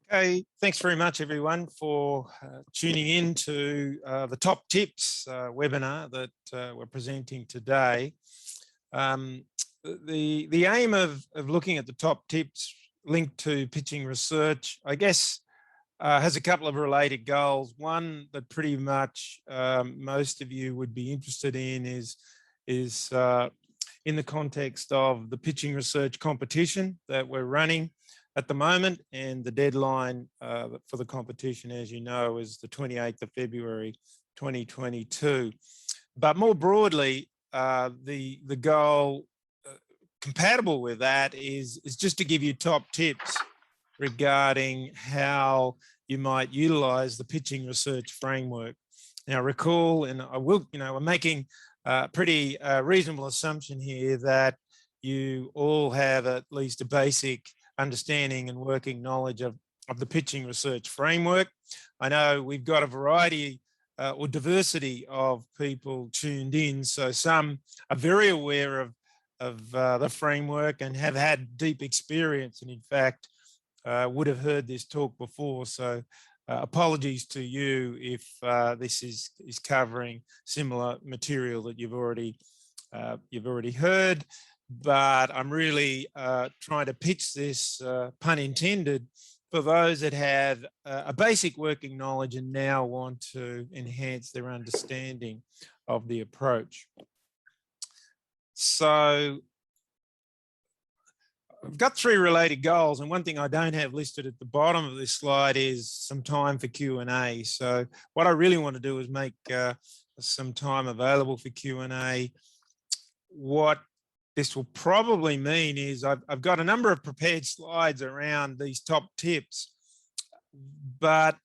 Okay, thanks very much everyone for tuning in to the Top Tips webinar that we're presenting today. The aim of looking at the top tips linked to pitching research, I guess, has a couple of related goals. One that pretty much most of you would be interested in is in the context of the pitching research competition that we're running at the moment, and the deadline for the competition, as you know, is the 28th of February 2022. But more broadly, the goal compatible with that is just to give you top tips regarding how you might utilize the pitching research framework. Now recall, and I will, I'm making a pretty reasonable assumption here that you all have at least a basic understanding and working knowledge of the pitching research framework. I know we've got a variety or diversity of people tuned in, so some are very aware of the framework and have had deep experience, and in fact would have heard this talk before. So apologies to you if this is covering similar material that you've already heard. But I'm really trying to pitch this, pun intended, for those that have a basic working knowledge and now want to enhance their understanding of the approach. So I've got three related goals, and one thing I don't have listed at the bottom of this slide is some time for Q&A. So what I really want to do is make some time available for Q&A. What this will probably mean is I've got a number of prepared slides around these top tips, but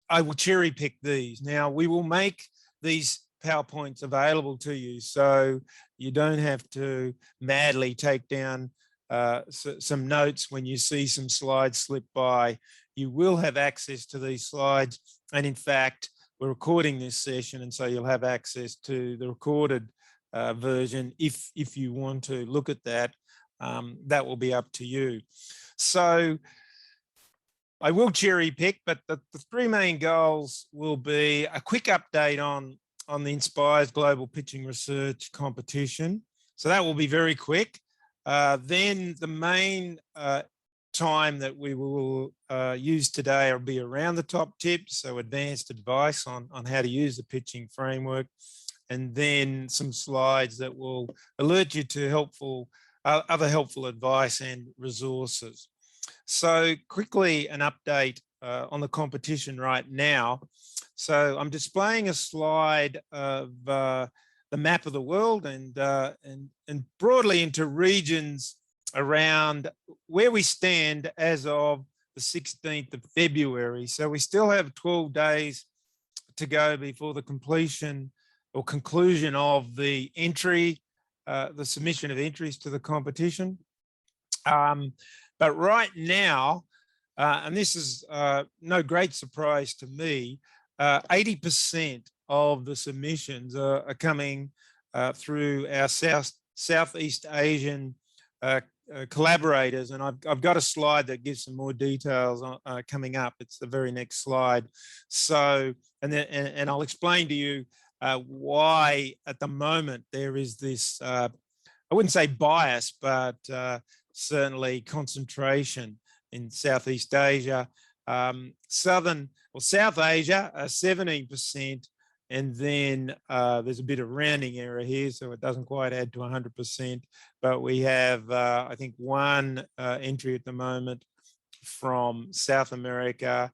I will cherry pick these. Now, we will make these PowerPoints available to you, so you don't have to madly take down some notes when you see some slides slip by. You will have access to these slides, and in fact, we're recording this session, and so you'll have access to the recorded version if you want to look at that. That will be up to you. So I will cherry pick, but the three main goals will be a quick update on the Inspires Global Pitching Research competition. So that will be very quick. Then the main time that we will use today will be around the top tips, so advanced advice on how to use the pitching framework, and then some slides that will alert you to other helpful advice and resources. So quickly, an update on the competition right now. So I'm displaying a slide of the map of the world and broadly into regions around where we stand as of the 16th of February. So we still have 12 days to go before the completion or conclusion of the entry, the submission of entries to the competition. But right now, and this is no great surprise to me, 80% of the submissions are coming through our Southeast Asian collaborators, and I've got a slide that gives some more details coming up. It's the very next slide. So, and I'll explain to you why at the moment there is this, I wouldn't say bias, but certainly concentration in Southeast Asia. South Asia, 17%, and then there's a bit of rounding error here, so it doesn't quite add to 100%, but we have, I think, one entry at the moment from South America,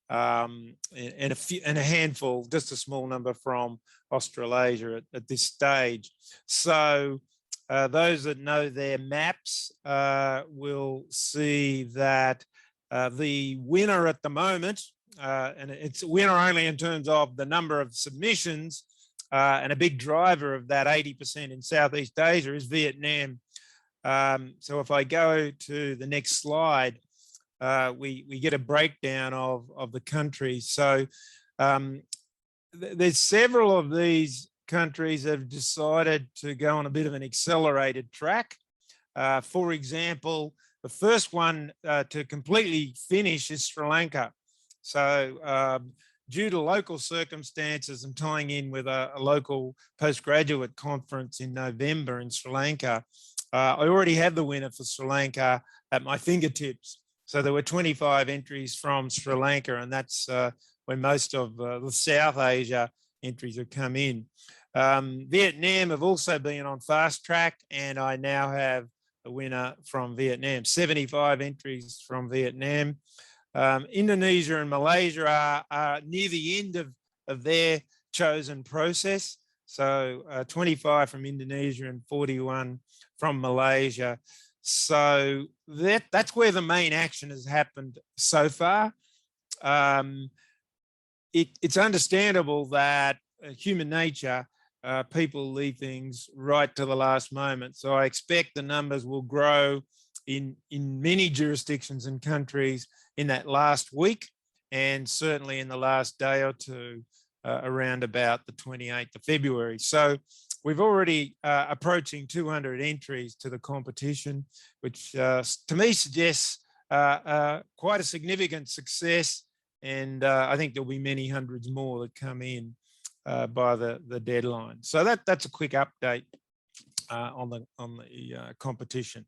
and a handful, just a small number from Australasia at this stage. So those that know their maps will see that the winner at the moment, and it's a winner only in terms of the number of submissions, and a big driver of that 80% in Southeast Asia is Vietnam. So if I go to the next slide, we get a breakdown of the countries. So there's several of these countries have decided to go on a bit of an accelerated track. For example, the first one to completely finish is Sri Lanka. So due to local circumstances and tying in with a local postgraduate conference in November in Sri Lanka, I already have the winner for Sri Lanka at my fingertips. So there were 25 entries from Sri Lanka, and that's when most of the South Asia entries have come in. Vietnam have also been on fast track, and I now have a winner from Vietnam, 75 entries from Vietnam. Indonesia and Malaysia are near the end of their chosen process. So 25 from Indonesia and 41 from Malaysia. So that's where the main action has happened so far. It's understandable that human nature, people leave things right to the last moment. So I expect the numbers will grow in many jurisdictions and countries in that last week, and certainly in the last day or two, around about the 28th of February. So we've already approaching 200 entries to the competition, which to me suggests quite a significant success. And I think there'll be many hundreds more that come in by the deadline. So that's a quick update on the competition.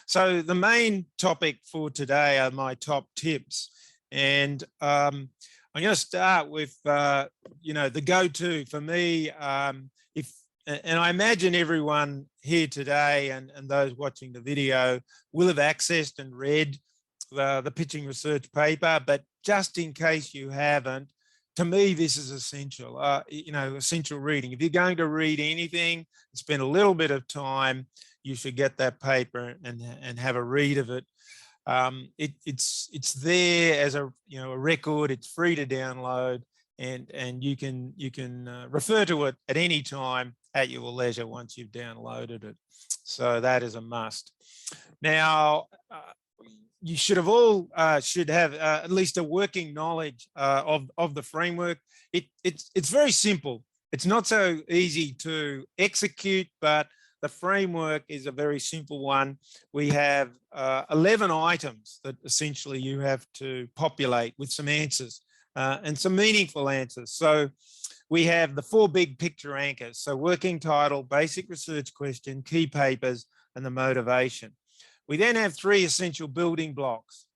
So the main topic for today are my top tips, and I'm going to start with the go-to for me. And I imagine everyone here today and those watching the video will have accessed and read the pitching research paper, but just in case you haven't, to me, this is essential, essential reading. If you're going to read anything, spend a little bit of time, you should get that paper and have a read of it. It's there as a record. It's free to download, and you can refer to it at any time at your leisure once you've downloaded it. So that is a must. Now, you should have all should have at least a working knowledge of the framework. It's very simple. It's not so easy to execute, but the framework is a very simple one. We have 11 items that essentially you have to populate with some answers and some meaningful answers. So we have the 4 big picture anchors. So working title, basic research question, key papers, and the motivation. We then have 3 essential building blocks.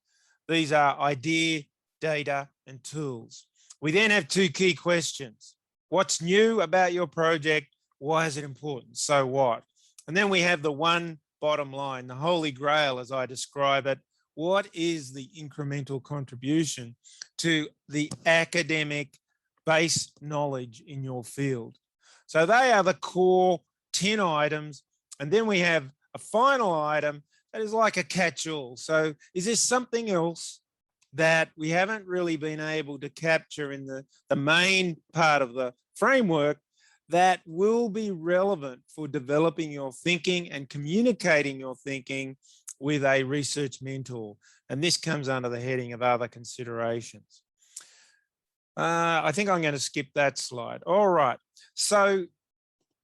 These are idea, data, and tools. We then have 2 key questions. What's new about your project? Why is it important? So what? And then we have the one bottom line, the holy grail, as I describe it. What is the incremental contribution to the academic base knowledge in your field? So they are the core 10 items. And then we have a final item that is like a catch-all. So is there something else that we haven't really been able to capture in the main part of the framework that will be relevant for developing your thinking and communicating your thinking with a research mentor? And this comes under the heading of other considerations. I think I'm going to skip that slide. All right. So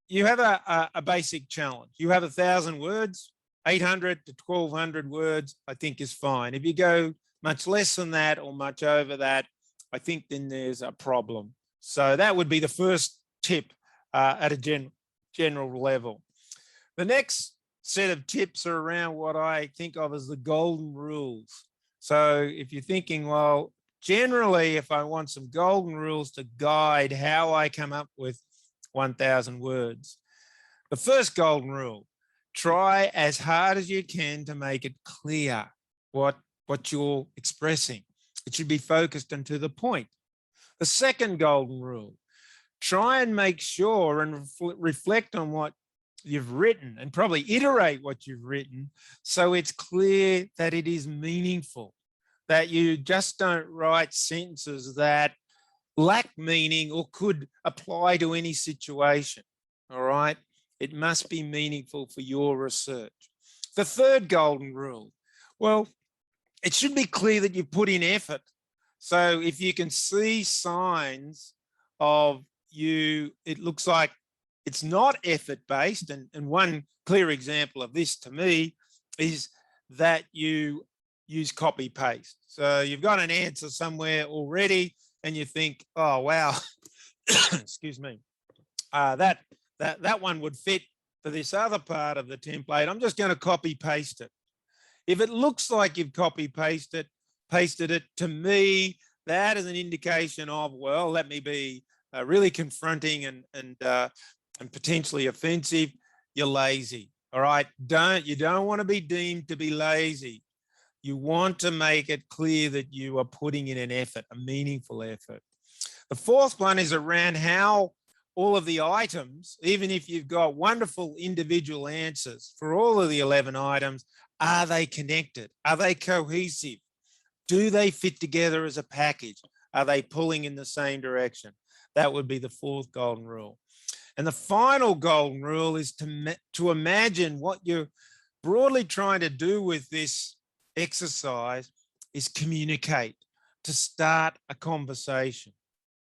you have a basic challenge. You have 1,000 words, 800 to 1,200 words, I think is fine. If you go much less than that or much over that, I think then there's a problem. So that would be the first tip at a general level. The next set of tips are around what I think of as the golden rules. So if you're thinking, well, generally, if I want some golden rules to guide how I come up with 1,000 words, the first golden rule, try as hard as you can to make it clear what you're expressing. It should be focused and to the point. The second golden rule, try and make sure and reflect on what you've written and probably iterate what you've written so it's clear that it is meaningful, that you just don't write sentences that lack meaning or could apply to any situation. All right. It must be meaningful for your research. The third golden rule, well, it should be clear that you put in effort. So if you can see signs of it looks like it's not effort-based. And one clear example of this to me is that you use copy-paste. So you've got an answer somewhere already and you think, oh, wow, excuse me, that one would fit for this other part of the template. I'm just going to copy-paste it. If it looks like you've copy-pasted it, to me, that is an indication of, well, let me be really confronting and potentially offensive. You're lazy. All right. You don't want to be deemed to be lazy. You want to make it clear that you are putting in an effort, a meaningful effort. The fourth one is around how all of the items, even if you've got wonderful individual answers for all of the 11 items, are they connected? Are they cohesive? Do they fit together as a package? Are they pulling in the same direction? That would be the fourth golden rule. And the final golden rule is to imagine what you're broadly trying to do with this exercise is communicate, to start a conversation.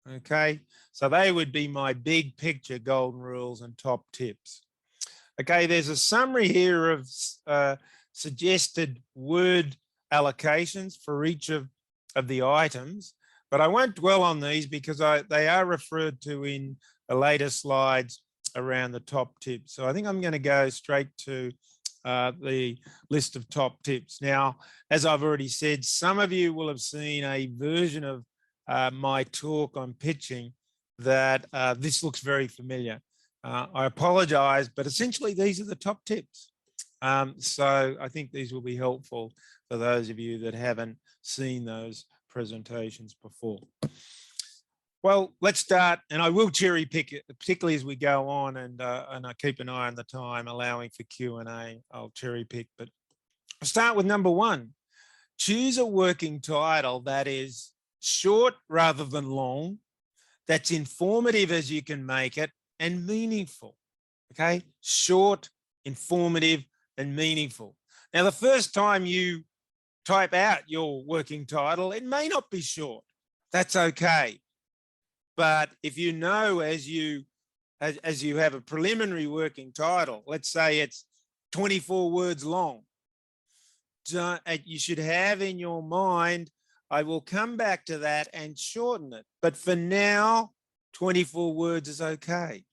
Okay, so they would be my big picture golden rules and top tips. Okay, there's a summary here of suggested word allocations for each of the items, but I won't dwell on these because they are referred to in the later slides around the top tips. So I think I'm going to go straight to the list of top tips. Now, as I've already said, some of you will have seen a version of my talk on pitching that this looks very familiar. I apologize, but essentially these are the top tips. So I think these will be helpful for those of you that haven't seen those presentations before. Well, let's start, and I will cherry pick it, particularly as we go on, and I keep an eye on the time, allowing for Q&A. I'll cherry pick, but I'll start with number one. Choose a working title that is short rather than long, that's informative as you can make it, and meaningful. Okay, short, informative, and meaningful. Now, the first time you type out your working title, it may not be short. That's okay. But if you know as you have a preliminary working title, let's say it's 24 words long, you should have in your mind, I will come back to that and shorten it. But for now, 24 words is okay.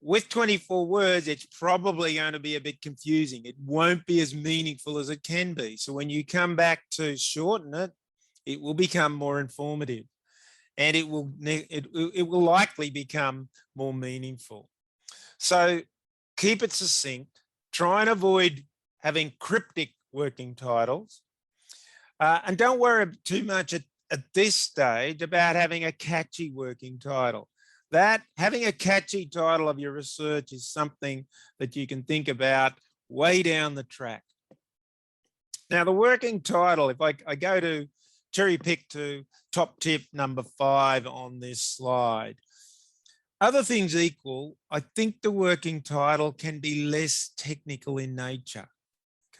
With 24 words, it's probably going to be a bit confusing. It won't be as meaningful as it can be. So when you come back to shorten it, it will become more informative. And it will likely become more meaningful. So keep it succinct. Try and avoid having cryptic working titles. And don't worry too much at this stage about having a catchy working title. That having a catchy title of your research is something that you can think about way down the track. Now, the working title, if I go to cherry pick to top tip number 5 on this slide. Other things equal, I think the working title can be less technical in nature.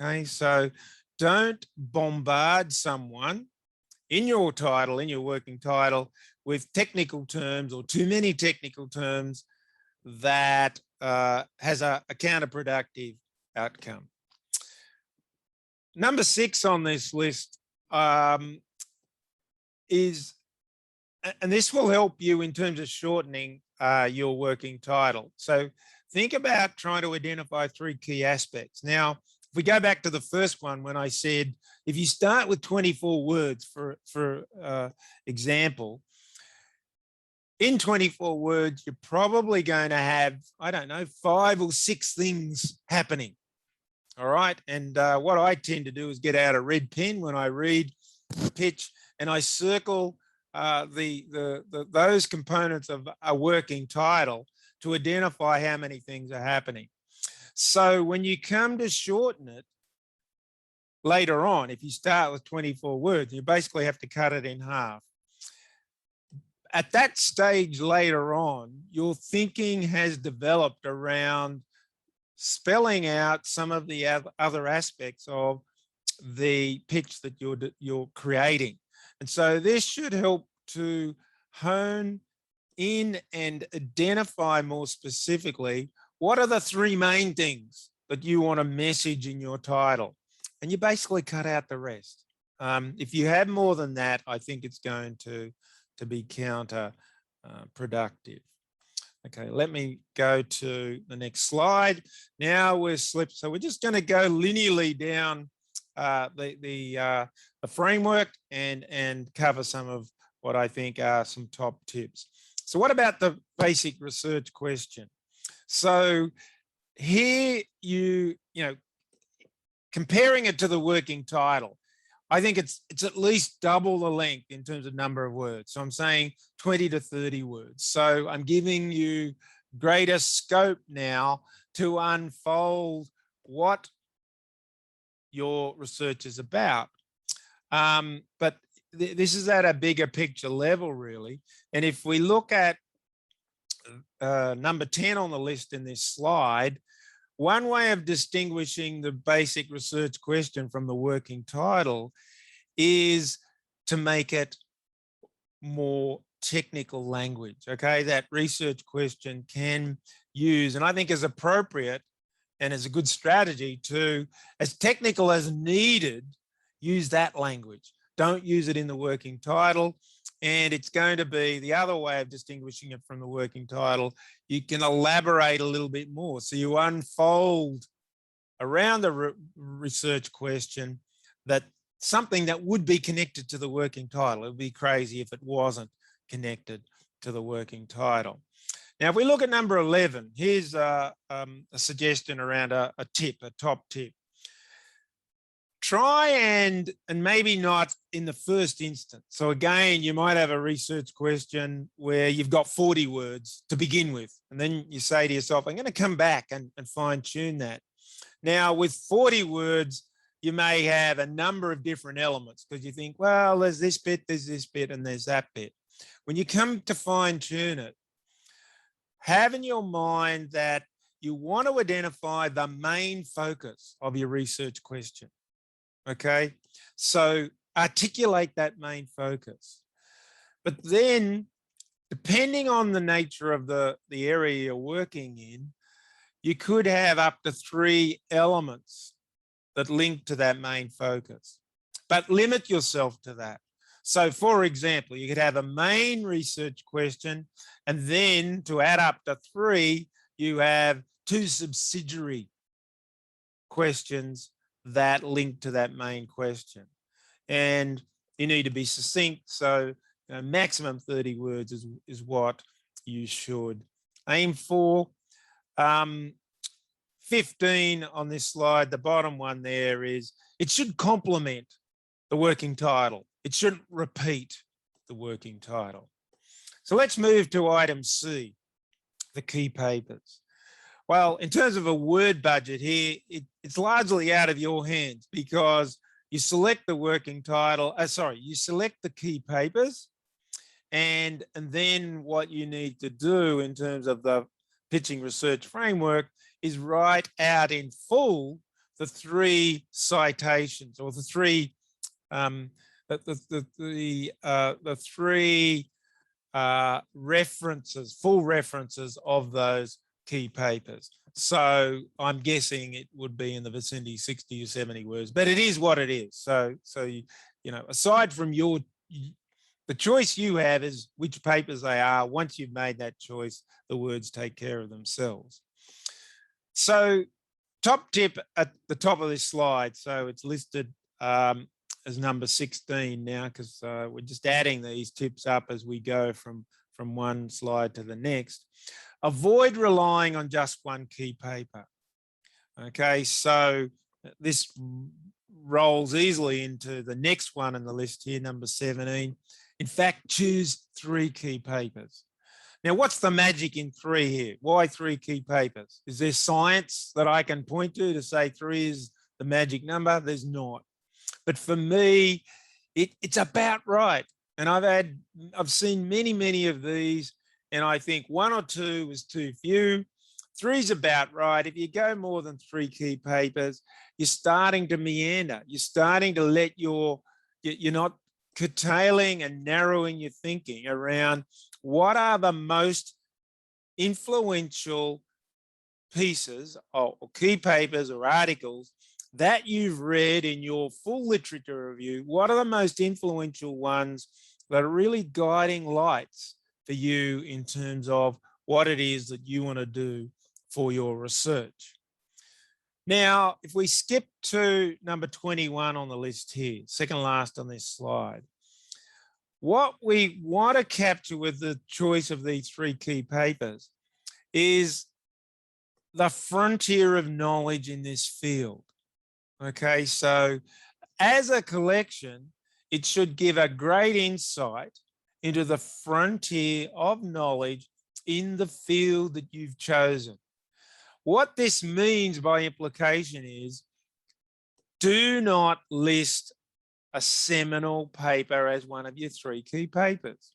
Okay, so don't bombard someone in your title, in your working title, with technical terms or too many technical terms that has a counterproductive outcome. Number 6 on this list is, and this will help you in terms of shortening your working title. So think about trying to identify 3 key aspects. Now, if we go back to the first one, when I said, if you start with 24 words, for example, in 24 words, you're probably going to have, I don't know, 5 or 6 things happening. All right. And what I tend to do is get out a red pen when I read the pitch, and I circle those components of a working title to identify how many things are happening. So when you come to shorten it later on, if you start with 24 words, you basically have to cut it in half. At that stage later on, your thinking has developed around spelling out some of the other aspects of the pitch that you're creating. And so this should help to hone in and identify more specifically what are the three main things that you want to message in your title. And you basically cut out the rest. If you have more than that, I think it's going to be counterproductive. Okay, let me go to the next slide. Now we're slipped. So we're just going to go linearly down the framework and cover some of what I think are some top tips. So what about the basic research question? So here you know, comparing it to the working title, I think it's at least double the length in terms of number of words. So I'm saying 20 to 30 words. So I'm giving you greater scope now to unfold what your research is about. But this is at a bigger picture level, really. And if we look at number 10 on the list in this slide, one way of distinguishing the basic research question from the working title is to make it more technical language, okay? That research question can use, and I think is appropriate and is a good strategy to, as technical as needed, use that language. Don't use it in the working title. And it's going to be the other way of distinguishing it from the working title. You can elaborate a little bit more. So you unfold around the research question that something that would be connected to the working title. It would be crazy if it wasn't connected to the working title. Now, if we look at number 11, here's a suggestion around a tip, a top tip. Try and maybe not in the first instance. So again, you might have a research question where you've got 40 words to begin with. And then you say to yourself, I'm going to come back and fine tune that. Now with 40 words, you may have a number of different elements because you think, well, there's this bit, and there's that bit. When you come to fine tune it, have in your mind that you want to identify the main focus of your research question. Okay, so articulate that main focus. But then, depending on the nature of the area you're working in, you could have up to 3 elements that link to that main focus, but limit yourself to that. So for example, you could have a main research question, and then to add up to 3, you have 2 subsidiary questions that link to that main question. And you need to be succinct. So maximum 30 words is what you should aim for. 15 on this slide, the bottom one there is, it should complement the working title. It shouldn't repeat the working title. So let's move to item C, the key papers. Well, in terms of a word budget here, it's largely out of your hands because you select the working title, you select the key papers, and then what you need to do in terms of the pitching research framework is write out in full the 3 citations or the 3 references, full references of those key papers. So I'm guessing it would be in the vicinity of 60 or 70 words, but it is what it is. So you know, aside from the choice you have is which papers they are. Once you've made that choice, the words take care of themselves. So top tip at the top of this slide. So it's listed as number 16 now because we're just adding these tips up as we go from one slide to the next. Avoid relying on just one key paper. Okay, so this rolls easily into the next one in the list here, number 17. In fact, choose 3 key papers. Now, what's the magic in 3 here? Why 3 key papers? Is there science that I can point to say 3 is the magic number? There's not. But for me, it's about right. And I've seen many of these, and I think 1 or 2 is too few. 3 is about right. If you go more than 3 key papers, you're starting to meander. You're starting to let you're not curtailing and narrowing your thinking around what are the most influential pieces or key papers or articles that you've read in your full literature review. What are the most influential ones that are really guiding lights for you in terms of what it is that you want to do for your research? Now, if we skip to number 21 on the list here, second last on this slide, what we want to capture with the choice of these three key papers is the frontier of knowledge in this field. Okay, so as a collection, it should give a great insight into the frontier of knowledge in the field that you've chosen. What this means by implication is, do not list a seminal paper as one of your three key papers.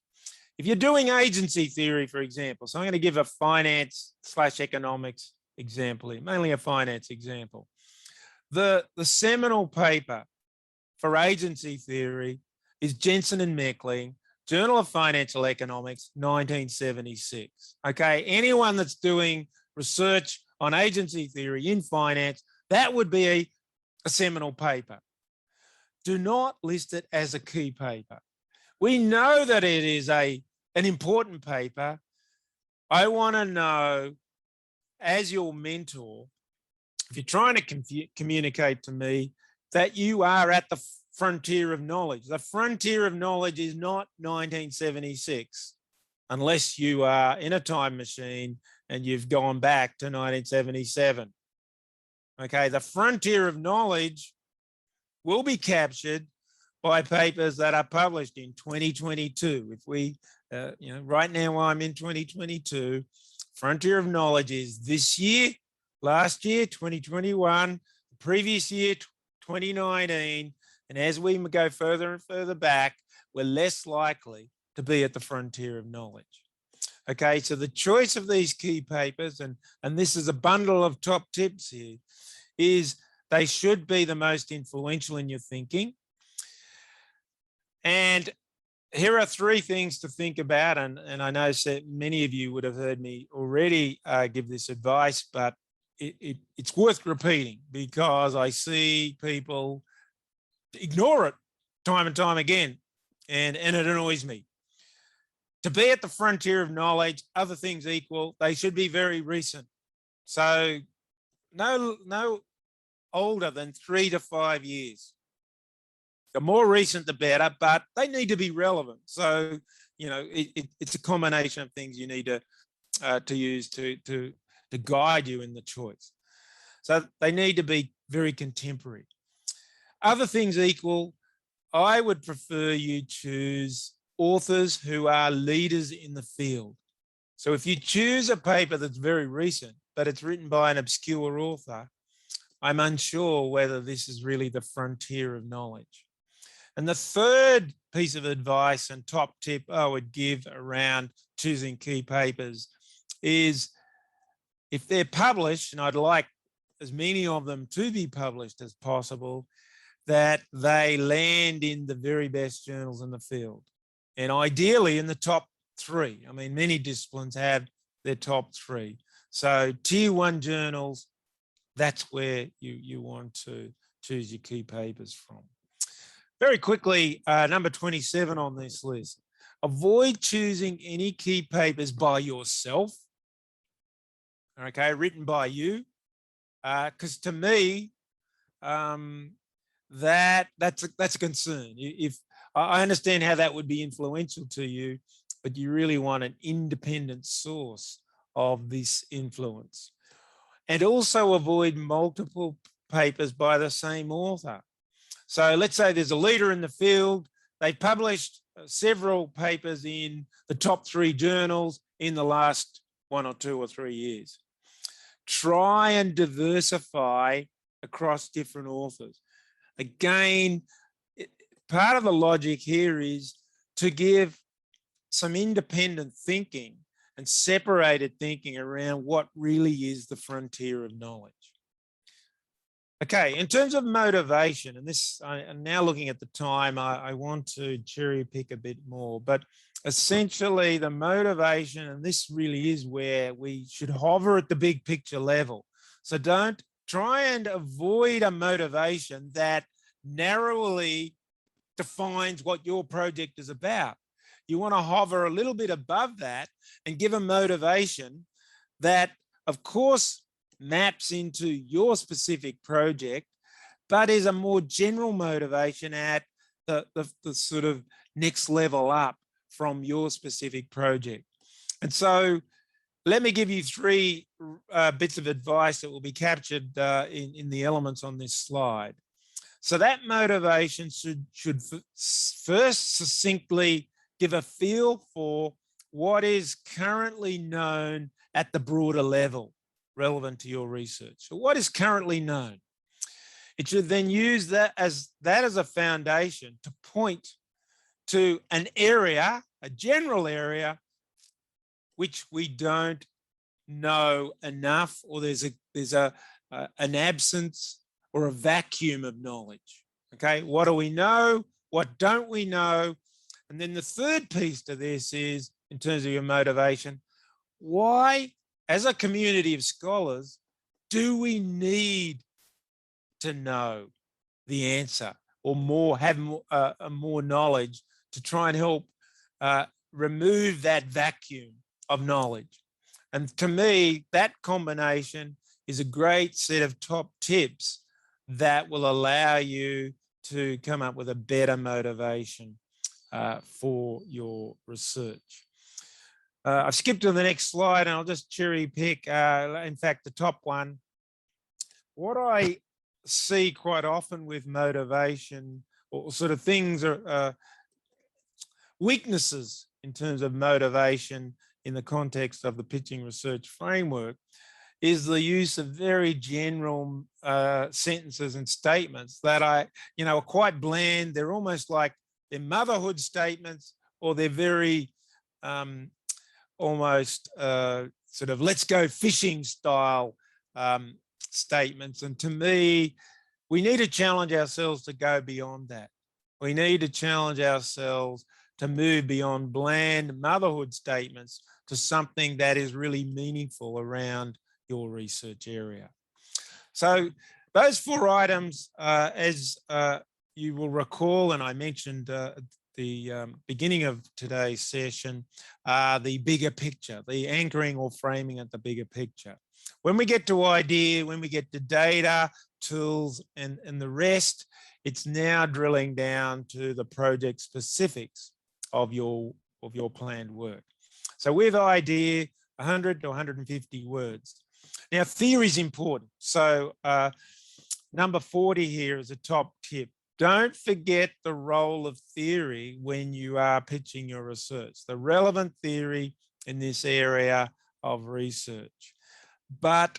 If you're doing agency theory, for example, so I'm going to give a finance/economics example here, mainly a finance example. The seminal paper for agency theory is Jensen and Meckling, Journal of Financial Economics, 1976. Okay, anyone that's doing research on agency theory in finance, that would be a seminal paper. Do not list it as a key paper. We know that it is an important paper. I want to know, as your mentor, if you're trying to communicate to me, that you are at the frontier of knowledge. The frontier of knowledge is not 1976, unless you are in a time machine and you've gone back to 1977. Okay, the frontier of knowledge will be captured by papers that are published in 2022. If we, right now I'm in 2022, frontier of knowledge is this year, last year, 2021, the previous year, 2019, and as we go further and further back, we're less likely to be at the frontier of knowledge. Okay, so the choice of these key papers, and this is a bundle of top tips here, is they should be the most influential in your thinking. And here are three things to think about, and I know many of you would have heard me already give this advice, but it's worth repeating because I see people ignore it time and time again, and it annoys me. To be at the frontier of knowledge, other things equal, they should be very recent. So no older than 3 to 5 years. The more recent, the better, but they need to be relevant. So, it's a combination of things you need to use to guide you in the choice. So they need to be very contemporary. Other things equal, I would prefer you choose authors who are leaders in the field. So if you choose a paper that's very recent, but it's written by an obscure author, I'm unsure whether this is really the frontier of knowledge. And the third piece of advice and top tip I would give around choosing key papers is, if they're published, and I'd like as many of them to be published as possible, that they land in the very best journals in the field. And ideally in the top 3. I mean, many disciplines have their top 3. So tier 1 journals, that's where you want to choose your key papers from. Very quickly, number 27 on this list. Avoid choosing any key papers by yourself, okay, written by you, because to me, that's a concern. If I understand how that would be influential to you, but you really want an independent source of this influence. And also avoid multiple papers by the same author. So let's say there's a leader in the field. They published several papers in the top 3 journals in the last 1 or 2 or 3 years. Try and diversify across different authors. Again, part of the logic here is to give some independent thinking and separated thinking around what really is the frontier of knowledge. Okay, in terms of motivation, and this, I'm now looking at the time, I want to cherry pick a bit more, but essentially the motivation, and this really is where we should hover at the big picture level. So don't try and avoid a motivation that narrowly defines what your project is about. You want to hover a little bit above that and give a motivation that, of course, maps into your specific project, but is a more general motivation at the sort of next level up from your specific project. And so let me give you three bits of advice that will be captured in the elements on this slide. So that motivation should first succinctly give a feel for what is currently known at the broader level relevant to your research. So what is currently known? It should then use that as a foundation to point to an area, a general area, which we don't know enough, or there's an absence or a vacuum of knowledge. Okay, what do we know? What don't we know? And then the third piece to this is, in terms of your motivation, why, as a community of scholars, do we need to know the answer or more, have more knowledge to try and help remove that vacuum of knowledge? And to me, that combination is a great set of top tips that will allow you to come up with a better motivation for your research. I've skipped to the next slide and I'll just cherry pick, in fact, the top one. What I see quite often with motivation, or sort of things, are weaknesses in terms of motivation in the context of the pitching research framework, is the use of very general sentences and statements that are quite bland. They're almost like they're motherhood statements, or they're very almost sort of let's go fishing style statements. And to me, we need to challenge ourselves to go beyond that. We need to challenge ourselves to move beyond bland motherhood statements to something that is really meaningful around your research area. So those four items, as you will recall, and I mentioned the beginning of today's session, the bigger picture, the anchoring or framing at the bigger picture. When we get to idea, when we get to data, tools, and the rest, it's now drilling down to the project specifics of your planned work. So with idea, 100 to 150 words. Now, theory is important. So number 40 here is a top tip. Don't forget the role of theory when you are pitching your research, the relevant theory in this area of research. But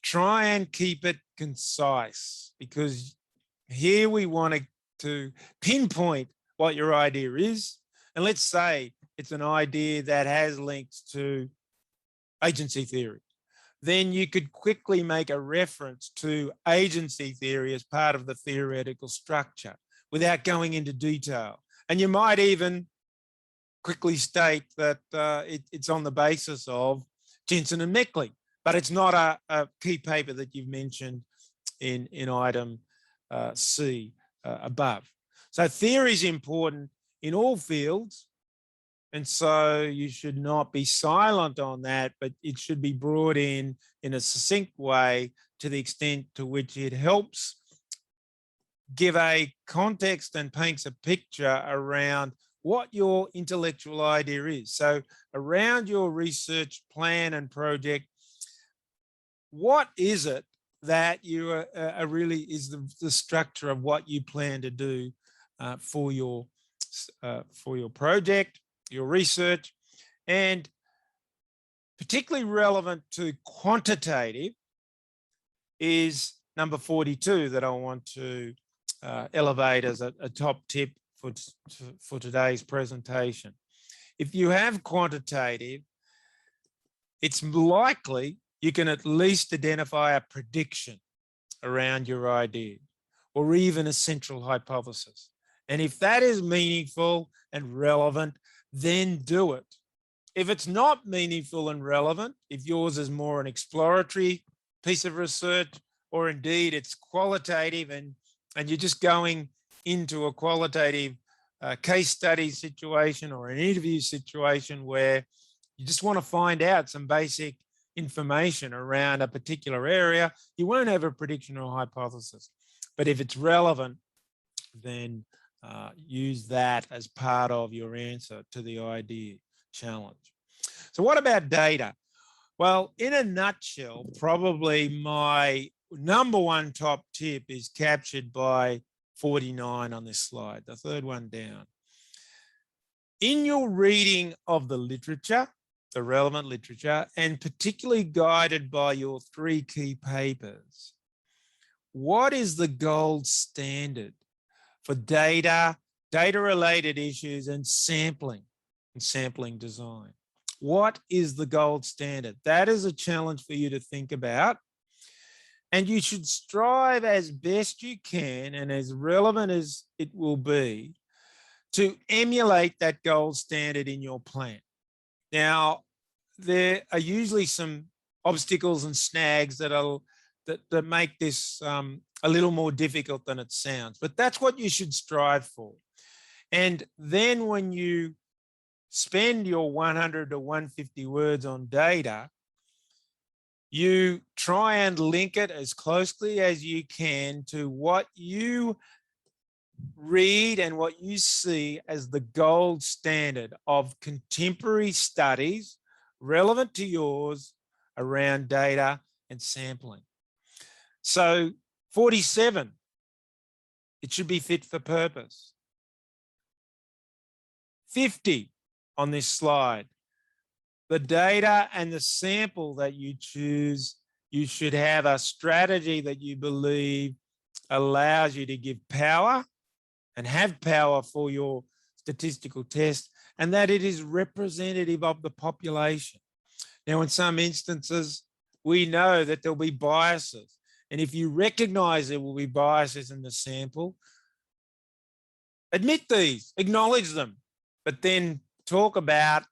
try and keep it concise, because here we want to pinpoint what your idea is. And let's say it's an idea that has links to agency theory. Then you could quickly make a reference to agency theory as part of the theoretical structure without going into detail. And you might even quickly state that it's on the basis of Jensen and Meckley, but it's not a key paper that you've mentioned in item C above. So theory is important in all fields. And so you should not be silent on that, but it should be brought in a succinct way to the extent to which it helps give a context and paints a picture around what your intellectual idea is. So around your research plan and project, what is it that you are really is the structure of what you plan to do for your project, your research, and particularly relevant to quantitative is number 42 that I want to elevate as a top tip for today's presentation. If you have quantitative, it's likely you can at least identify a prediction around your idea, or even a central hypothesis. And if that is meaningful and relevant, then do it. If it's not meaningful and relevant, if yours is more an exploratory piece of research, or indeed it's qualitative and you're just going into a qualitative case study situation or an interview situation where you just want to find out some basic information around a particular area, you won't have a prediction or hypothesis. But if it's relevant, then use that as part of your answer to the idea challenge. So what about data? Well, in a nutshell, probably my number one top tip is captured by 49 on this slide, the third one down. In your reading of the literature, the relevant literature, and particularly guided by your 3 key papers, what is the gold standard for data-related issues and sampling design? What is the gold standard? That is a challenge for you to think about. And you should strive as best you can and as relevant as it will be to emulate that gold standard in your plan. Now, there are usually some obstacles and snags that make this a little more difficult than it sounds, but that's what you should strive for. And then when you spend your 100 to 150 words on data, you try and link it as closely as you can to what you read and what you see as the gold standard of contemporary studies relevant to yours around data and sampling. So 47, it should be fit for purpose. 50 on this slide, the data and the sample that you choose, you should have a strategy that you believe allows you to give power and have power for your statistical test, and that it is representative of the population. Now, in some instances, we know that there'll be biases. And if you recognize there will be biases in the sample, admit these, acknowledge them, but then talk about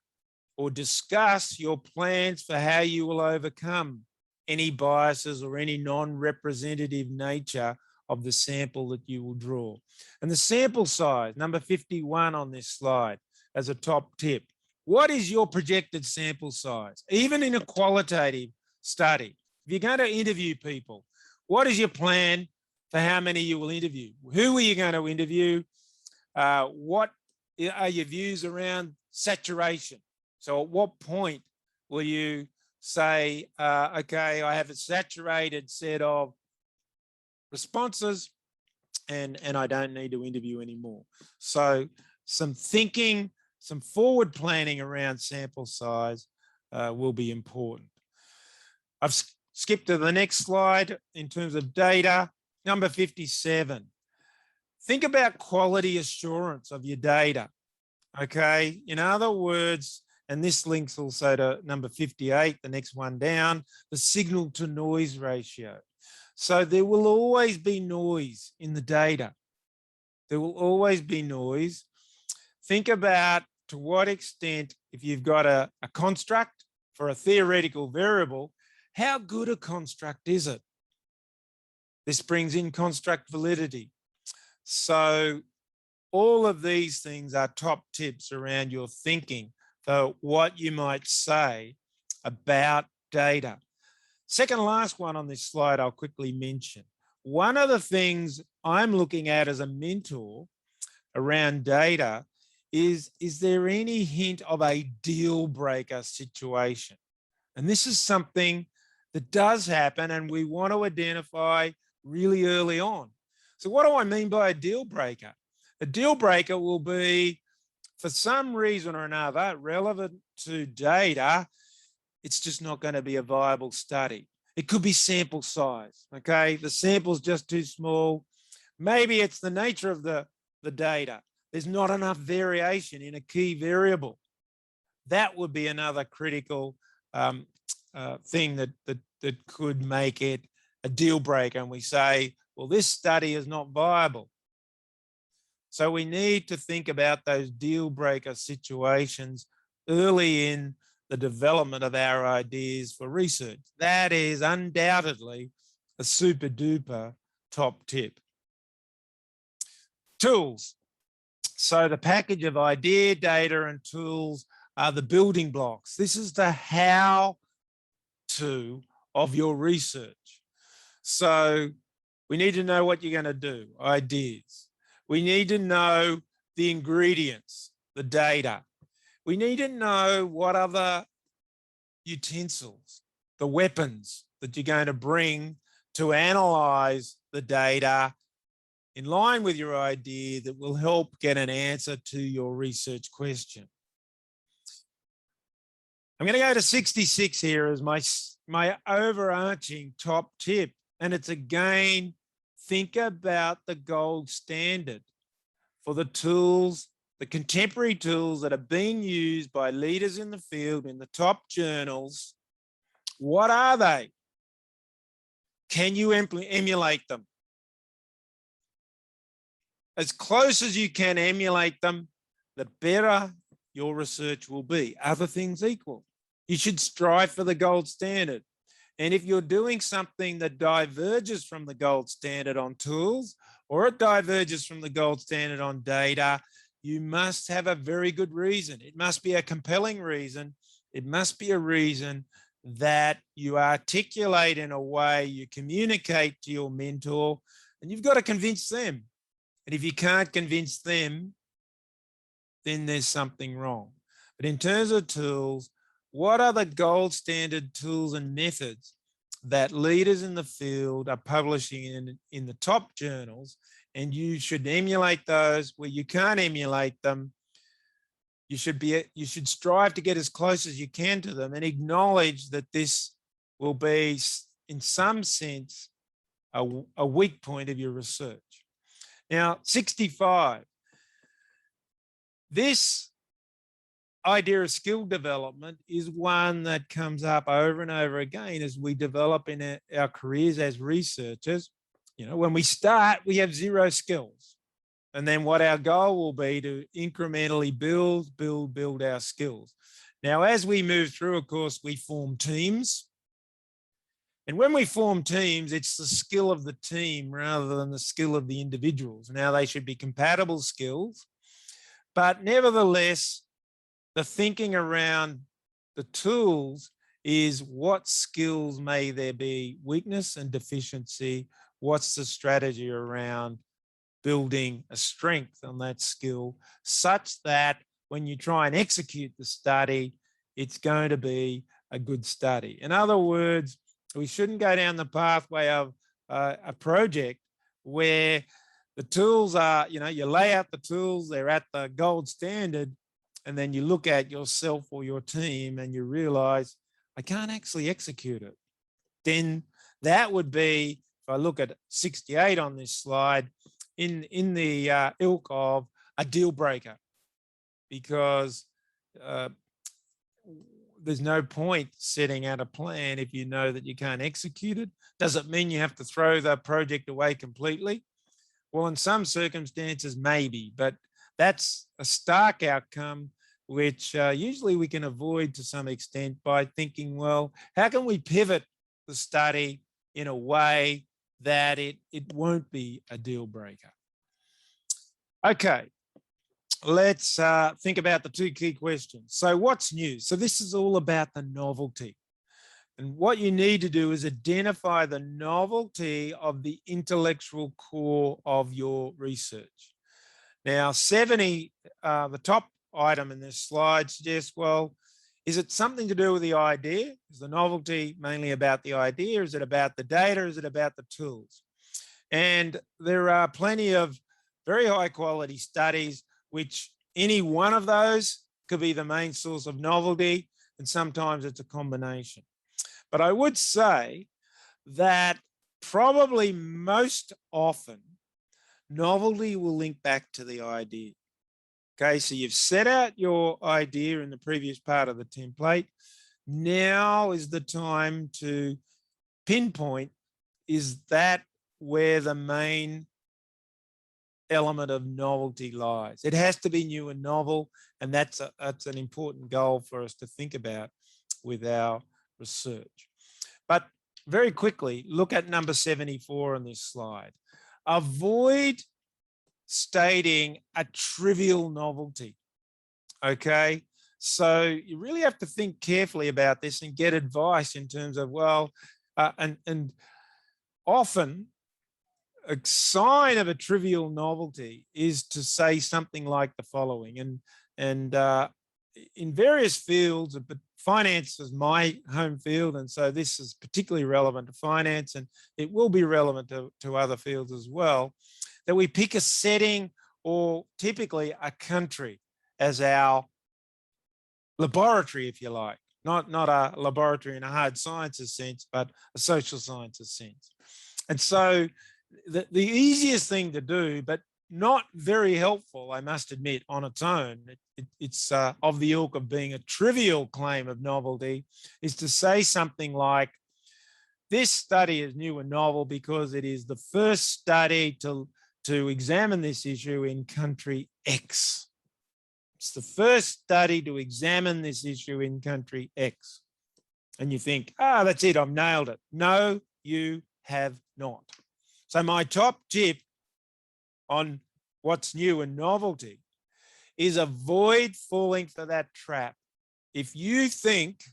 or discuss your plans for how you will overcome any biases or any non-representative nature of the sample that you will draw. And the sample size, number 51 on this slide, as a top tip. What is your projected sample size? Even in a qualitative study, if you're going to interview people, what is your plan for how many you will interview? Who are you going to interview? What are your views around saturation? So at what point will you say, okay, I have a saturated set of responses and I don't need to interview anymore? So some thinking, some forward planning around sample size will be important. I've skipped to the next slide in terms of data. Number 57. Think about quality assurance of your data. Okay, in other words, and this links also to number 58, the next one down, the signal to noise ratio. So there will always be noise in the data. There will always be noise. Think about to what extent, if you've got a construct for a theoretical variable, how good a construct is it? This brings in construct validity. So all of these things are top tips around your thinking for what you might say about data. Second last one on this slide I'll quickly mention. One of the things I'm looking at as a mentor around data is there any hint of a deal breaker situation? And this is something that does happen and we want to identify really early on. So what do I mean by a deal breaker? A deal breaker will be, for some reason or another, relevant to data, it's just not going to be a viable study. It could be sample size, okay? The sample's just too small. Maybe it's the nature of the data. There's not enough variation in a key variable. That would be another critical thing that could make it a deal breaker and we say, well, this study is not viable. So we need to think about those deal breaker situations early in the development of our ideas for research. That is undoubtedly a super duper top tip. Tools. So the package of idea, data, and tools are the building blocks. This is the how to of your research. So we need to know what you're going to do, ideas. We need to know the ingredients, the data. We need to know what other utensils, the weapons that you're going to bring to analyze the data in line with your idea that will help get an answer to your research question. I'm going to go to 66 here as my overarching top tip. And it's again, think about the gold standard for the tools, the contemporary tools that are being used by leaders in the field in the top journals. What are they? Can you emulate them? As close as you can emulate them, the better your research will be. Other things equal. You should strive for the gold standard. And if you're doing something that diverges from the gold standard on tools, or it diverges from the gold standard on data, you must have a very good reason. It must be a compelling reason. It must be a reason that you articulate in a way you communicate to your mentor, and you've got to convince them. And if you can't convince them, then there's something wrong. But in terms of tools, what are the gold standard tools and methods that leaders in the field are publishing in the top journals? And you should emulate those. Where you can't emulate them, you should strive to get as close as you can to them and acknowledge that this will be, in some sense, a weak point of your research. Now, 65. This idea of skill development is one that comes up over and over again as we develop in our careers as researchers. You know, when we start, we have zero skills. And then what our goal will be to incrementally build our skills. Now, as we move through, of course, we form teams. And when we form teams, it's the skill of the team rather than the skill of the individuals. Now, they should be compatible skills, but nevertheless, the thinking around the tools is what skills may there be weakness and deficiency? What's the strategy around building a strength on that skill such that when you try and execute the study, it's going to be a good study. In other words, we shouldn't go down the pathway of a project where the tools are, you know, you lay out the tools, they're at the gold standard, and then you look at yourself or your team and you realize, I can't actually execute it. Then that would be, if I look at 68 on this slide, in the ilk of a deal breaker, because there's no point setting out a plan if you know that you can't execute it. Does it mean you have to throw the project away completely? Well, in some circumstances, maybe, but that's a stark outcome, which usually we can avoid to some extent by thinking, well, how can we pivot the study in a way that it won't be a deal breaker? Okay, let's think about the two key questions. So what's new? So this is all about the novelty. And what you need to do is identify the novelty of the intellectual core of your research. Now, 70, the top item in this slide suggests, well, is it something to do with the idea? Is the novelty mainly about the idea? Is it about the data? Is it about the tools? And there are plenty of very high quality studies, which any one of those could be the main source of novelty, and sometimes it's a combination. But I would say that probably most often, novelty will link back to the idea. Okay, so you've set out your idea in the previous part of the template. Now is the time to pinpoint is that where the main element of novelty lies. It has to be new and novel, and that's an important goal for us to think about with our research. But very quickly, look at number 74 on this slide. Avoid stating a trivial novelty, okay? So you really have to think carefully about this and get advice in terms of, well, and often a sign of a trivial novelty is to say something like the following, and in various fields, but finance is my home field, and so this is particularly relevant to finance, and it will be relevant to other fields as well, that we pick a setting or typically a country as our laboratory, if you like, not a laboratory in a hard sciences sense, but a social sciences sense. And so the easiest thing to do, but not very helpful, I must admit, on its own, it's of the ilk of being a trivial claim of novelty, is to say something like, this study is new and novel because it is the first study to examine this issue in country X. It's the first study to examine this issue in country X. And you think, that's it, I've nailed it. No, you have not. So my top tip on what's new and novelty is avoid falling for that trap. If you think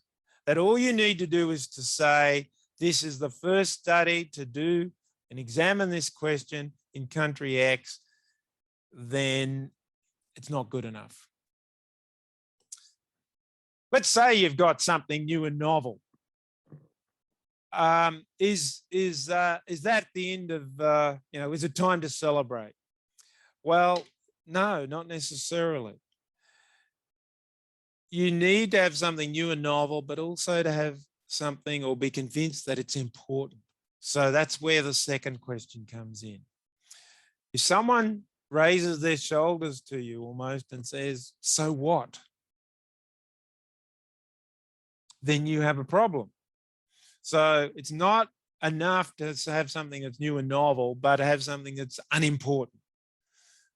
that all you need to do is to say, this is the first study to do and examine this question in country X, then it's not good enough. Let's say you've got something new and novel. Is that the end of, is it time to celebrate? Well, no, not necessarily. You need to have something new and novel, but also to have something or be convinced that it's important. So that's where the second question comes in. If someone raises their shoulders to you almost and says, so what? Then you have a problem. So it's not enough to have something that's new and novel, but to have something that's unimportant.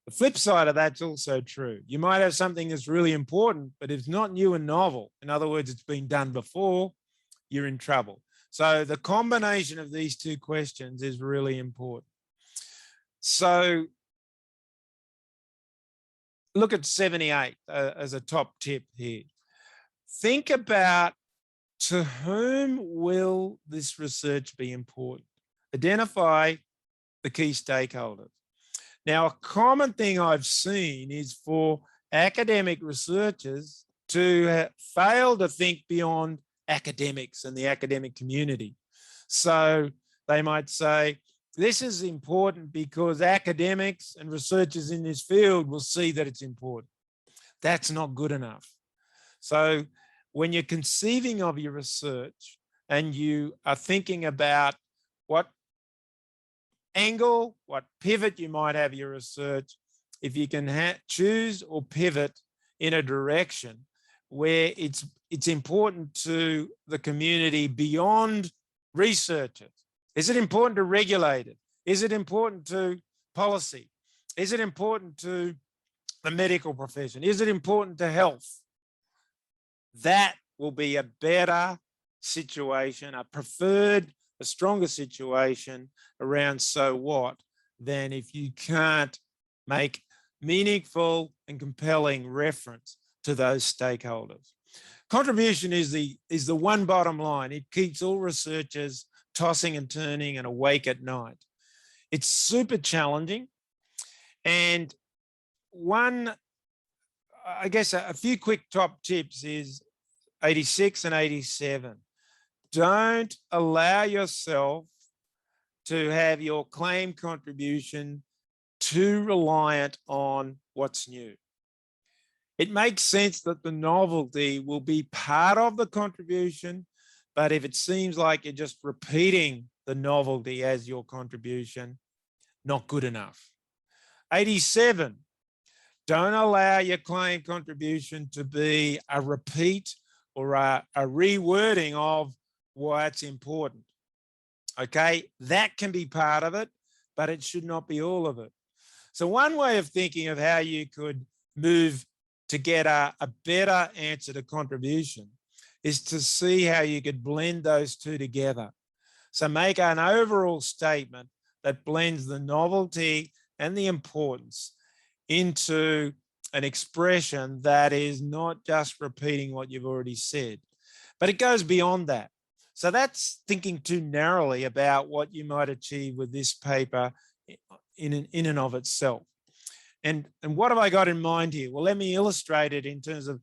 The flip side of that's also true. You might have something that's really important, but if it's not new and novel, in other words, it's been done before, you're in trouble. So the combination of these two questions is really important. So look at 78 as a top tip here. Think about, to whom will this research be important? Identify the key stakeholders. Now, a common thing I've seen is for academic researchers to fail to think beyond academics and the academic community. So they might say, this is important because academics and researchers in this field will see that it's important. That's not good enough. So when you're conceiving of your research and you are thinking about what angle, what pivot you might have your research, if you can choose or pivot in a direction where it's important to the community beyond researchers. Is it important to regulators? Is it important to policy? Is it important to the medical profession? Is it important to health? That will be a better situation, a preferred, a stronger situation around so what, than if you can't make meaningful and compelling reference to those stakeholders. Contribution is the one bottom line. It keeps all researchers tossing and turning and awake at night. It's super challenging. And I guess a few quick top tips is 86 and 87. Don't allow yourself to have your claim contribution too reliant on what's new. It makes sense that the novelty will be part of the contribution, but if it seems like you're just repeating the novelty as your contribution, not good enough. 87, don't allow your claim contribution to be a repeat or a rewording of what's important. Okay, that can be part of it, but it should not be all of it. So one way of thinking of how you could move to get a better answer to contribution is to see how you could blend those two together. So make an overall statement that blends the novelty and the importance into an expression that is not just repeating what you've already said, but it goes beyond that. So that's thinking too narrowly about what you might achieve with this paper in and of itself. And what have I got in mind here? Well, let me illustrate it in terms of,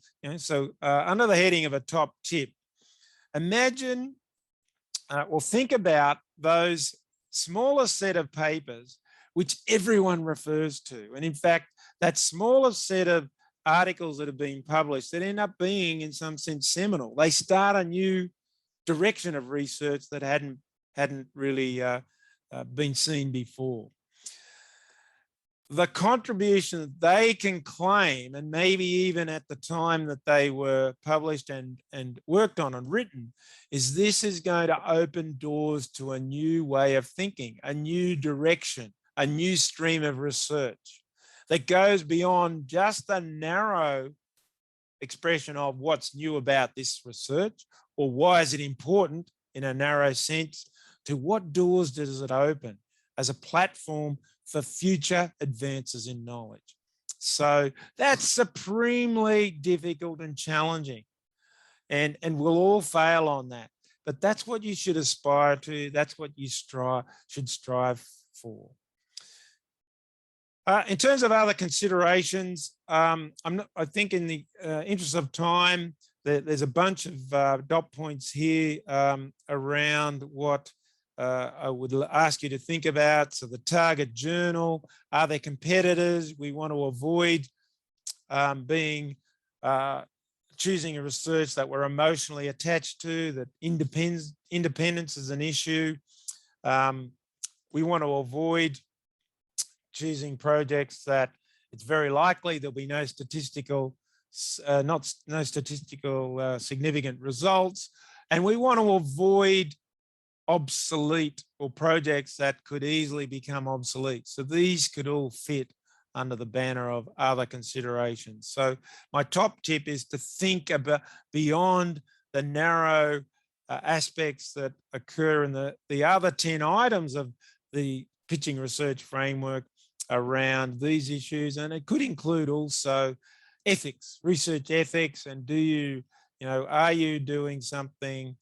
under the heading of a top tip, imagine, think about those smaller set of papers which everyone refers to. And in fact, that smaller set of articles that have been published that end up being in some sense seminal. They start a new direction of research that hadn't really been seen before. The contribution that they can claim, and maybe even at the time that they were published and worked on and written, is this is going to open doors to a new way of thinking, a new direction, a new stream of research that goes beyond just the narrow expression of what's new about this research or why is it important in a narrow sense, to what doors does it open as a platform for future advances in knowledge. So that's supremely difficult and challenging, and we'll all fail on that. But that's what you should aspire to. That's what you should strive for. In terms of other considerations, I think in the interest of time, there's a bunch of dot points here around what I would ask you to think about. So the target journal, are there competitors? We want to avoid choosing a research that we're emotionally attached to, that independence is an issue. We want to avoid choosing projects that it's very likely there'll be no statistical significant results. And we want to avoid obsolete or projects that could easily become obsolete. So these could all fit under the banner of other considerations. So my top tip is to think about beyond the narrow aspects that occur in the other 10 items of the pitching research framework around these issues. And it could include also ethics, research ethics, and are you doing something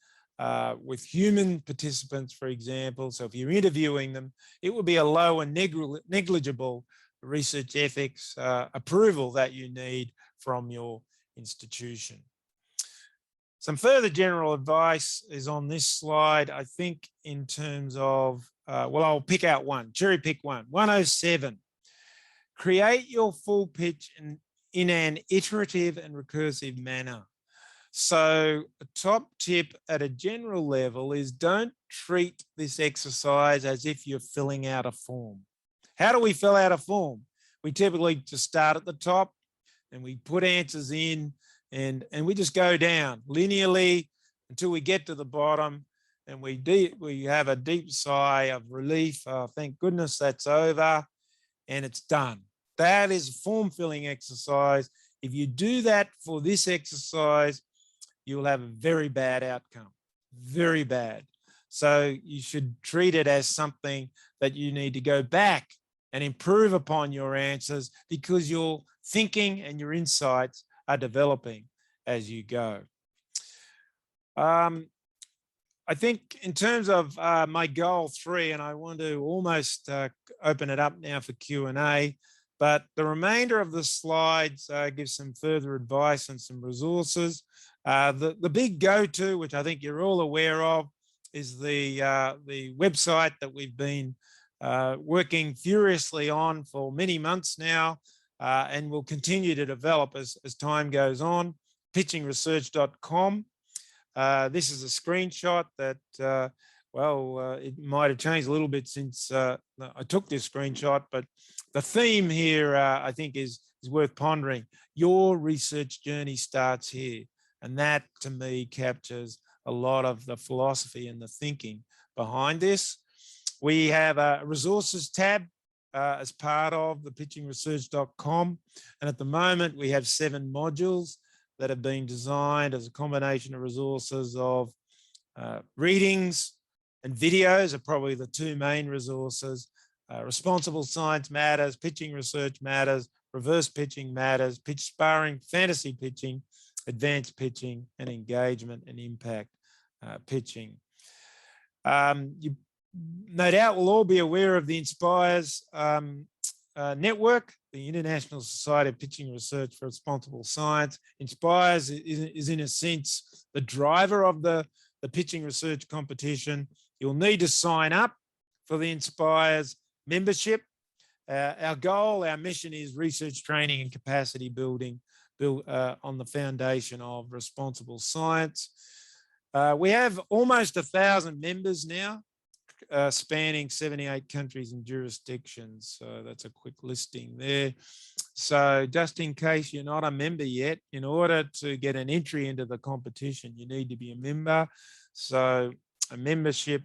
with human participants, for example? So if you're interviewing them, it would be a low and negligible research ethics approval that you need from your institution. Some further general advice is on this slide, I think, in terms of, I'll pick out one, cherry pick one. 107, create your full pitch in an iterative and recursive manner. So a top tip at a general level is don't treat this exercise as if you're filling out a form. How do we fill out a form? We typically just start at the top and we put answers in and we just go down linearly until we get to the bottom, and we have a deep sigh of relief. Oh, thank goodness that's over and it's done. That is a form filling exercise. If you do that for this exercise, you'll have a very bad outcome, very bad. So you should treat it as something that you need to go back and improve upon your answers, because your thinking and your insights are developing as you go. I think in terms of my goal 3, and I want to almost open it up now for Q&A, but the remainder of the slides gives some further advice and some resources. The big go-to, which I think you're all aware of, is the website that we've been working furiously on for many months now, and will continue to develop as time goes on, pitchingresearch.com. This is a screenshot that, it might have changed a little bit since I took this screenshot, but the theme here, I think, is worth pondering. Your research journey starts here. And that, to me, captures a lot of the philosophy and the thinking behind this. We have a resources tab as part of the pitchingresearch.com. And at the moment, we have 7 modules that have been designed as a combination of resources of readings and videos are probably the 2 main resources. Responsible science matters, pitching research matters, reverse pitching matters, pitch sparring, fantasy pitching, advanced pitching, and engagement and impact pitching. You no doubt will all be aware of the Inspires network, the International Society of Pitching Research for Responsible Science. Inspires is in a sense the driver of the pitching research competition. You'll need to sign up for the Inspires membership. Our goal, our mission is research training and capacity building built on the foundation of responsible science. We have almost 1,000 members now, spanning 78 countries and jurisdictions. So that's a quick listing there. So just in case you're not a member yet, in order to get an entry into the competition, you need to be a member. So a membership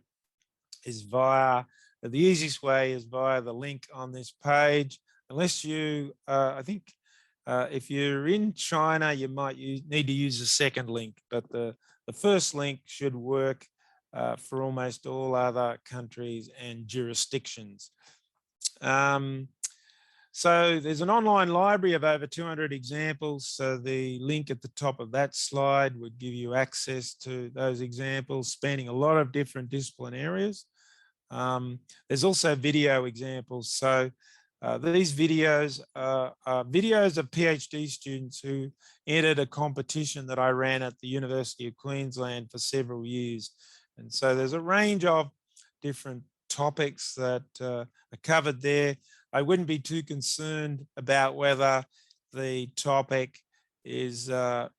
is via, the easiest way is via the link on this page. Unless you, I think if you're in China, you might need to use the second link, but the first link should work for almost all other countries and jurisdictions. So there's an online library of over 200 examples. So the link at the top of that slide would give you access to those examples spanning a lot of different discipline areas. There's also video examples. So these videos are videos of PhD students who entered a competition that I ran at the University of Queensland for several years. And so there's a range of different topics that are covered there. I wouldn't be too concerned about whether the topic is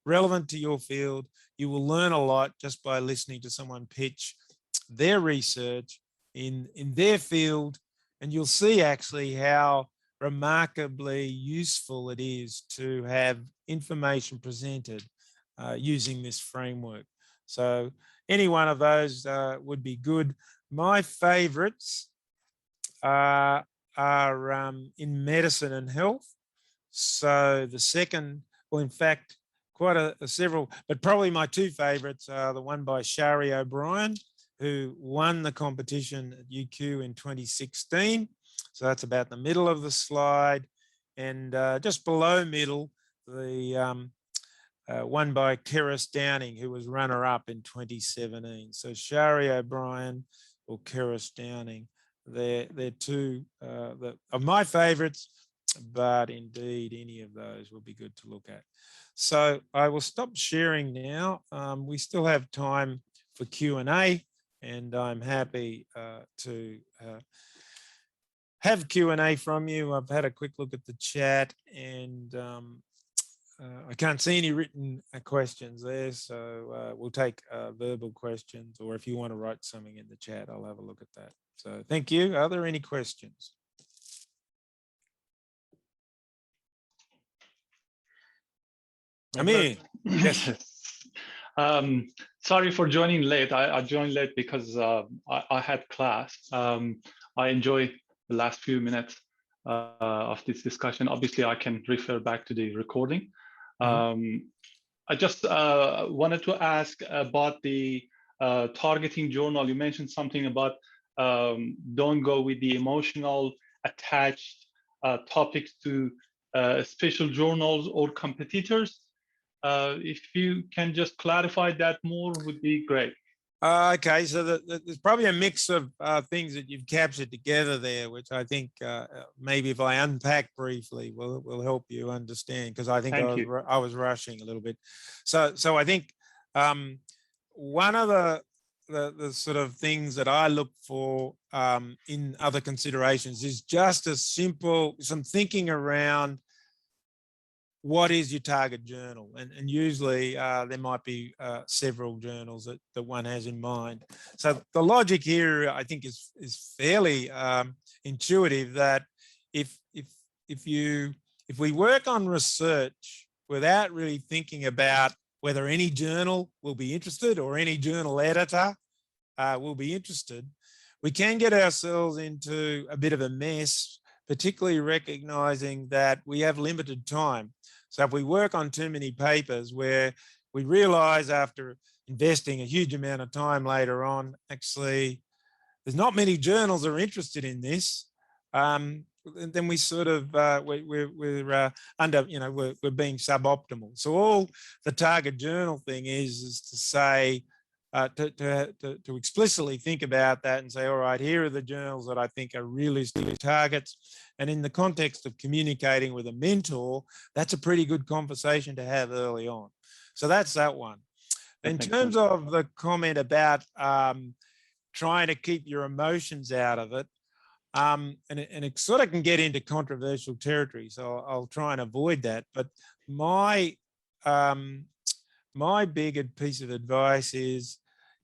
relevant to your field. You will learn a lot just by listening to someone pitch their research in their field, and you'll see actually how remarkably useful it is to have information presented using this framework. So any one of those would be good. My favorites are in medicine and health. So the second, well, in fact, quite a several, but probably my 2 favorites are the one by Shari O'Brien, who won the competition at UQ in 2016. So that's about the middle of the slide. And just below middle, the one by Keris Downing, who was runner-up in 2017. So Shari O'Brien or Keris Downing, they're 2 of my favorites, but indeed any of those will be good to look at. So I will stop sharing now. We still have time for Q&A, and I'm happy to have Q&A from you. I've had a quick look at the chat, and I can't see any written questions there, so we'll take verbal questions, or if you want to write something in the chat, I'll have a look at that. So thank you. Are there any questions? Amir, yes. Sorry for joining late. I joined late because I had class. I enjoy the last few minutes of this discussion. Obviously, I can refer back to the recording. I just wanted to ask about the targeting journal. You mentioned something about don't go with the emotional attached topics to special journals or competitors. If you can just clarify that more, would be great. Okay, so there's probably a mix of things that you've captured together there, which I think maybe if I unpack briefly will help you understand, because I think I was rushing a little bit. So I think one of the sort of things that I look for in other considerations is just a simple, some thinking around what is your target journal, and usually there might be several journals that one has in mind. So the logic here, I think, is fairly intuitive, that if we work on research without really thinking about whether any journal will be interested or any journal editor, will be interested, we can get ourselves into a bit of a mess, particularly recognizing that we have limited time. So if we work on too many papers where we realize after investing a huge amount of time later on, actually, there's not many journals that are interested in this, and then we sort of, we're under, we're being suboptimal. So all the target journal thing is to say, to explicitly think about that and say, all right, here are the journals that I think are realistic targets. And in the context of communicating with a mentor, that's a pretty good conversation to have early on. So that's that one. In terms of the comment about trying to keep your emotions out of it, and it sort of can get into controversial territory, so I'll try and avoid that. But my big piece of advice is,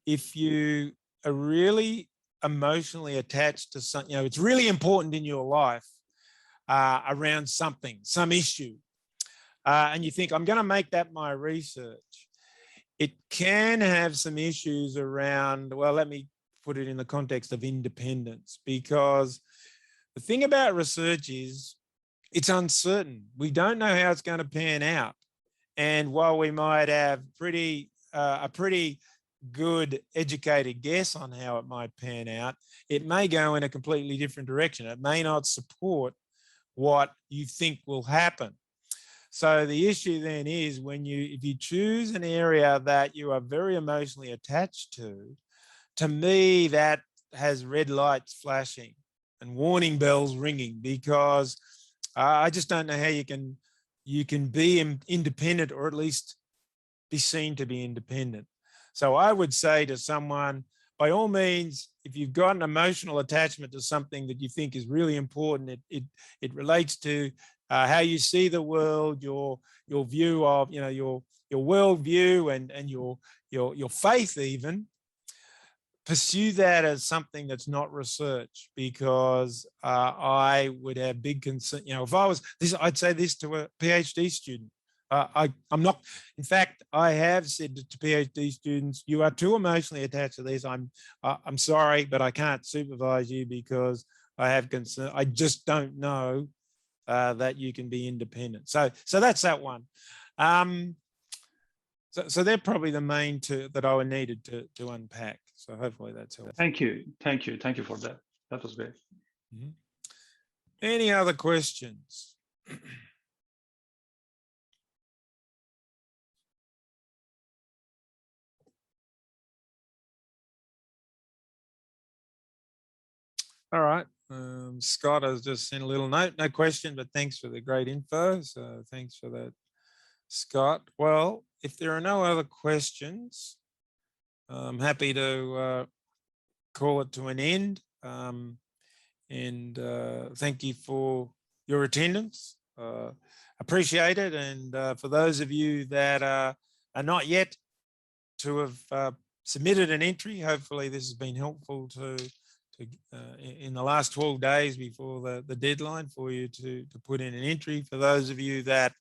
if you are really emotionally attached to something, it's really important in your life around something, some issue, and you think, I'm going to make that my research, it can have some issues around, well, let me put it in the context of independence, because the thing about research is it's uncertain. We don't know how it's going to pan out. And while we might have a pretty good educated guess on how it might pan out, it may go in a completely different direction. It may not support what you think will happen. So the issue then is, if you choose an area that you are very emotionally attached to me, that has red lights flashing and warning bells ringing, because I just don't know how you can be independent, or at least be seen to be independent. So I would say to someone, by all means, if you've got an emotional attachment to something that you think is really important, it relates to how you see the world, your view of, your worldview and your faith even, pursue that as something that's not research, because I would have big concern. If I was this, I'd say this to a PhD student. I'm not, in fact, I have said to PhD students, you are too emotionally attached to this. I'm sorry, but I can't supervise you because I have concern. I just don't know that you can be independent. So that's that one. So they're probably the main two that I needed to unpack. So hopefully that's helpful. Thank you for that. That was great. Mm-hmm. Any other questions? All right. Scott has just sent a little note. No question, but thanks for the great info. So thanks for that, Scott. Well, if there are no other questions, I'm happy to call it to an end. And thank you for your attendance. Appreciate it. And for those of you that are not yet to have submitted an entry, hopefully this has been helpful to in the last 12 days before the deadline for you to put in an entry. For those of you that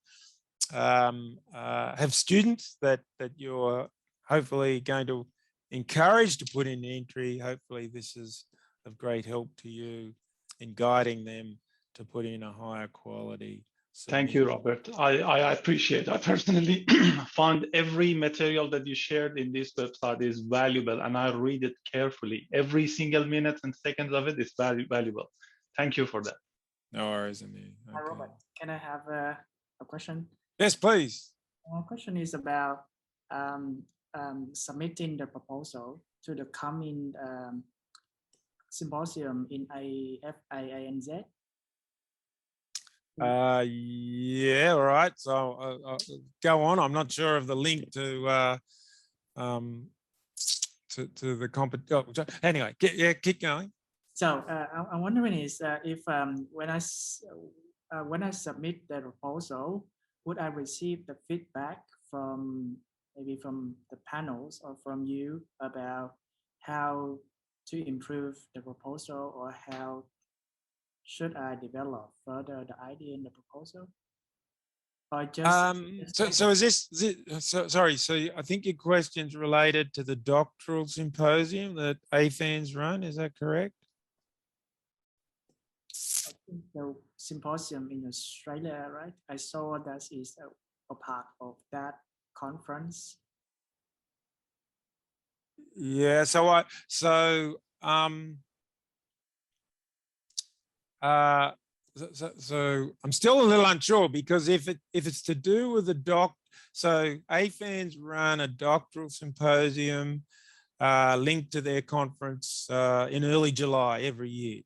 have students that you're hopefully going to encourage to put in an entry, hopefully this is of great help to you in guiding them to put in a higher quality submission. Thank you, Robert. I appreciate. I personally found every material that you shared in this website is valuable, and I read it carefully. Every single minute and seconds of it is valuable. Thank you for that. No worries, Amir. Hi, Robert. Can I have a question? Yes, please. My question is about submitting the proposal to the coming symposium in IANZ. Yeah, all right. So I'll go on. I'm not sure of the link to the competition. Oh, anyway, keep going. So I'm wondering is if when I submit the proposal, would I receive the feedback from maybe from the panels or from you about how to improve the proposal, or how should I develop further the idea in the proposal? or just So is this, sorry, so I think your question's related to the doctoral symposium that AFANS run, is that correct? I think the symposium in Australia, right? I saw that is a part of that conference. Yeah, so I'm still a little unsure, because if it's to do with the so AFANS run a doctoral symposium linked to their conference in early July every year.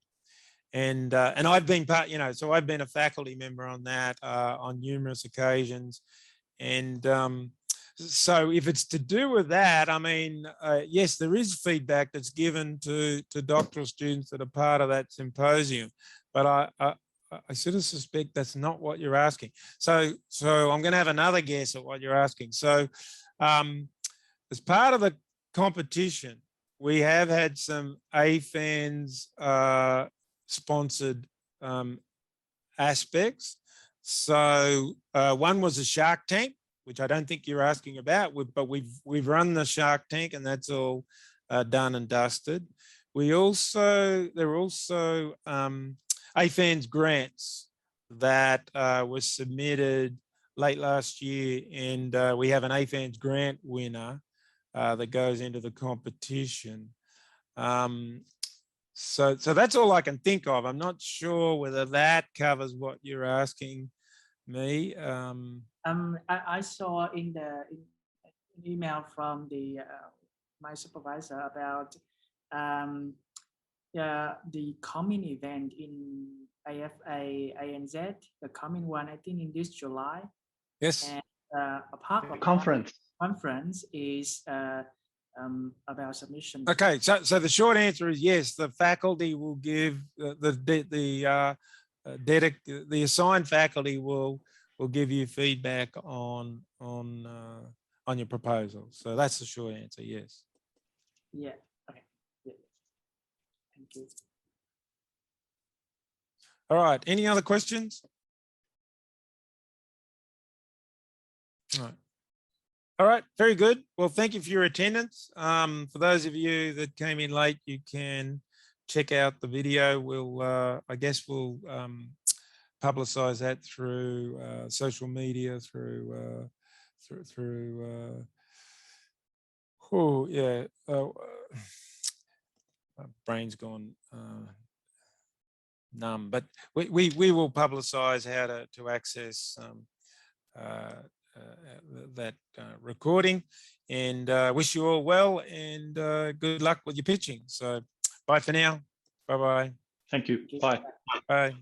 And I've been part, so I've been a faculty member on that on numerous occasions. And so if it's to do with that, I mean, yes, there is feedback that's given to doctoral students that are part of that symposium, but I sort of suspect that's not what you're asking. So I'm going to have another guess at what you're asking. So as part of the competition, we have had some AFANS sponsored aspects. So one was a Shark Tank, which I don't think you're asking about, but we've run the Shark Tank, and that's all done and dusted. There were also AFANS grants that was submitted late last year, and we have an AFANS grant winner that goes into the competition. So that's all I can think of. I'm not sure whether that covers what you're asking me. I saw in the email from the my supervisor about the coming event in AFA ANZ, the coming one, I think in this July. Yes. And a part of Conference. Conference is about submission. Okay, so the short answer is yes. The faculty will give the assigned faculty will give you feedback on your proposal. So that's the short answer. Yes. Yeah. Okay. Yeah. Thank you. All right. Any other questions? All right. All right, very good. Well, thank you for your attendance. For those of you that came in late, you can check out the video. I guess we'll publicize that through social media, through my brain's gone numb, but we will publicize how to access that recording, and wish you all well, and good luck with your pitching. So bye for now. Bye-bye. Thank you. Bye. Bye.